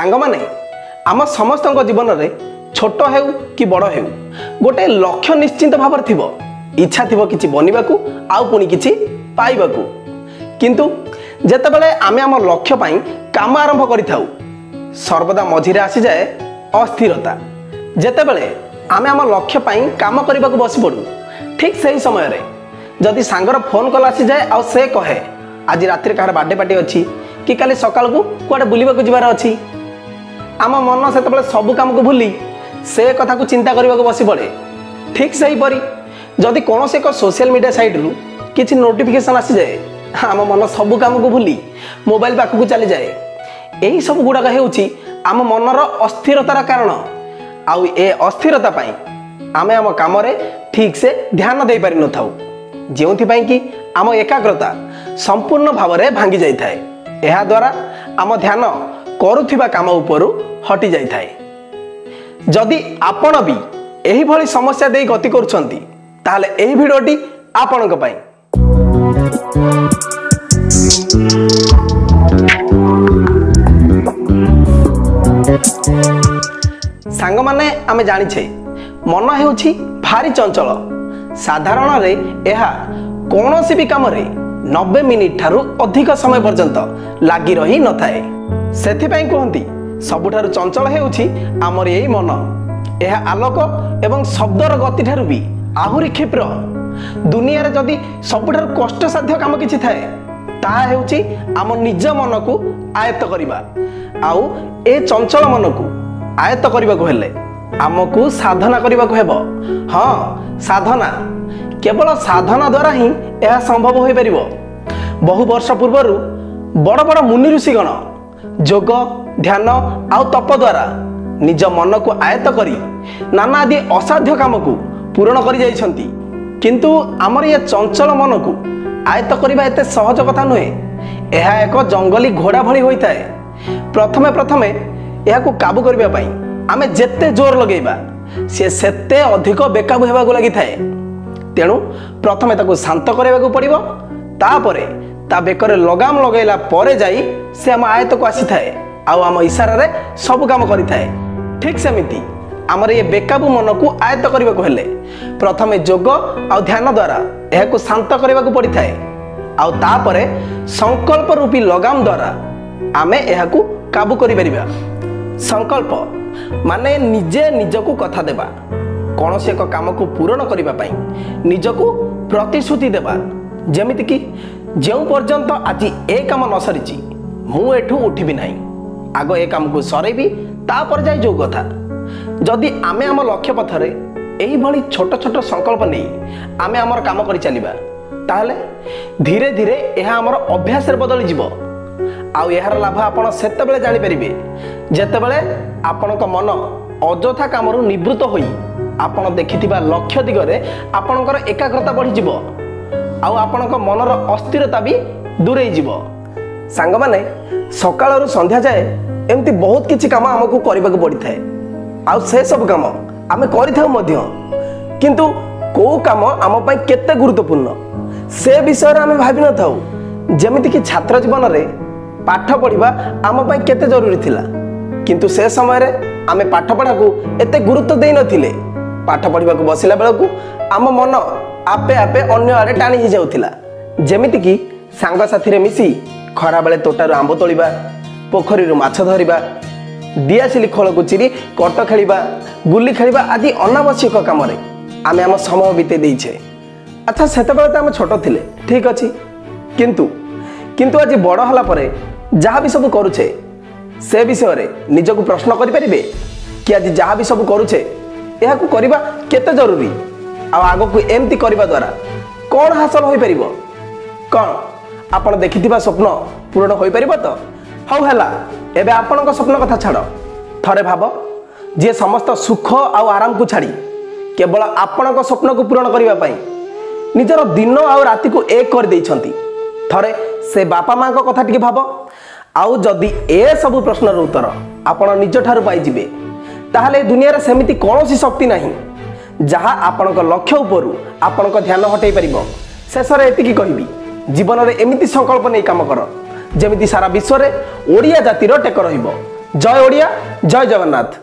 सांग माने आम समस्त जीवन में छोट हो कि बड़ हो गोटे लक्ष्य निश्चिंत भाव इच्छा थी कि बनवा आउ पुणी कि पाइबा किंतु जेतेबेले आमे आम लक्ष्य पाई काम आरंभ करिथाउ सर्वदा मझिरे आसी जाए अस्थिरता। जेतेबेले आमे आम लक्ष्य पाई काम करने को बसी पड़ू ठीक सही समय रे जदि सांगर फोन कॉल आसी जाए आ से कहे आज रात्रि कहार बर्थडे पार्टी अच्छी कि काली सकाल को कुआडे बुलिबा को जिबार अच्छी आम मन से सबू काम को भूली से कथा को चिंता करने को बसी पड़े। ठीक सही परी जदि कौन से एक सोशल मीडिया साइट रु किसी नोटिफिकेशन आसी जाए आम मन सबू काम को भूली मोबाइल पाख को चली जाए। यही सब गुड़ाक होउछि आम मनर अस्थिरतार कारण आउ ए अस्थिरता पाई आमे आम काम रे ठीक से ध्यान दे पारि न थाउ जेउथि कि आम एकाग्रता संपूर्ण भाव में भांगी जाई थाए। एहा द्वारा आम ध्यान करुथिबा काम उपरु हटि जाई थाए। जदि आपण भी एही भली समस्या दे गति करुछंती ताहले एही भिडियोटी आपणक पई। सांग माने आमे जानि छे मन हेउछि भारी चंचल साधारण रे एहा कोनोसी भी काम रे 90 मिनिट ठारू अधिक समय पर्यंत लागी रही न थाए। सेथिपई कहंती सबुठारु चंचल हेउछि आमर एही मन। एहा आलोक एवं शब्दर गति ठारू भी आहुरी क्षिप्र। दुनिया रे जदि सबुठारु कष्ट साध्य काम किछि थाए ताहा हेउछि आम निज मन को आयत्त करिबा। आउ ए चंचल मन को आयत्त करबा को हेले आमको साधना करबा को हेबो। हाँ साधना केवल साधना द्वारा ही यह संभव हो पारिबो। बहु वर्ष पूर्वर बड़ बड़ मुनि ऋषिगण जोग ध्यान आउ तप द्वारा निज मन को आयत्त करी नाना आदि असाध्य काम को पूर्ण कर जाइछंती। किंतु आमर ये चंचल मन को आयत्त करबा एते सहज कथा नुहे। यह एक जंगली घोड़ा भली होता है। प्रथमे प्रथमे यह को काबू करबा पई आमे जेते जोर लगेबा से सेते अधिक बेकाबू हेबा को लागि थाए। तेणु प्रथमे ताको शांत करबा को पड़िबो तापरे ता बेकरे लगाम लगैला परे जाई से आम आयत को आसी थाए आउ आम इशारा रे सब काम करि थाए। ठीक सेमिति आमर ये बेकाबू मन को आयत करबा को हेले प्रथमे जोग आ ध्यान द्वारा एहा को शांत करबा को पड़ि थाए आउ तापरे संकल्प रूपी लगाम द्वारा आमे एहा को काबू करि परिबा। संकल्प माने निजे निजको कथा देबा कौन से एक काम को पूर्ण करने पाई निजको प्रतिश्रुति देबा। जेमिति कि जो पर्यंत आज ए काम न सरी मु एठू उठिबी नहीं आग ए काम को सरेबी तापर जाई जो कथा। जदि आमे आम लक्ष्य पथरे एही भली छोट छोट संकल्प नहीं आमे आमर काम करि चलिबा ताहले धीरे धीरे यह आमर अभ्यास रे बदली जिवो। आउ यार लाभ आपण सेतेबेले जानि परिबे जेतेबेले आपणक मन अजथा कामरु निवृत्त होई आपण देखिथिबा लक्ष्य दिगरे आपणकर एकाग्रता बढ़ी जिवो आउ आपणक मनर अस्थिरता भी दूरे जिवो। सांग माने सकाळरु संध्या जाए एमती बहुत किछि काम हमकु करबाक पड़ी थाए आउ से सब काम आमे करिथाउ मध्य किंतु को काम आम पई केते गुरुत्वपूर्ण से विषय रे आमे भाबि न थाउ। जेमिति कि छात्र जीवन रे पाठ पढ़िबा आम पई केते जरूरी थिला किंतु से समय रे आमे पाठ पढ़ा को एते गुरुत्व देई नथिले। पाठ पढ़िबा को बसिला बेला को आम मन आपे आपे अन्य आड़े टाणी ही जाउथिला। जेमिति कि सांग साथी रे मिसी खरा बेले तोटारू आंब तोलिबा पोखरी रु माछ धरिबा दियासिली खोल को चिरी कट खेलिबा गुल्ली खेलिबा आदि अनावश्यक काम रे आमे आम समय बिते देइछे। अच्छा सेते बेले त आम छोट थिले ठीक अछि किंतु आज बड़ होला परे जहाँ भी सब करुछे से विषय रे निजको प्रश्न करि परिबे कि आज जहाँ भी सब करुछे यह को करिबा केते जरूरी आ आगो को एमती करिबा द्वारा कौन हासिल होई परिबो। कौन आपण देखिथिबा स्वप्न पूर्ण होई परिबो तो हौ हैला एबे आपणक स्वप्न कथा छाड़ थरे भाव जे समस्त सुख आ आराम को छाड़ी केवल आपणक स्वप्न को पूर्ण करिबा पई निजर दिन आ राति को एक कर देइछंती। थरे से बापा माँ को कथा टिके भाव आउ जदि ए सब प्रश्नर उत्तर आपण निज ठारू पाई जिबे ताहले दुनिया रे सेमिति कोनोसी शक्ति नाही जहाँ आपणक लक्ष्य उपरु आपणक ध्यान हटै परिबो। शेष रे एतिकी कहबी जीवन रे एमिति संकल्प नै काम कर जेमिति सारा विश्व रे ओडिया जातिर टेक रहिबो। जय ओडिया जय जगन्नाथ।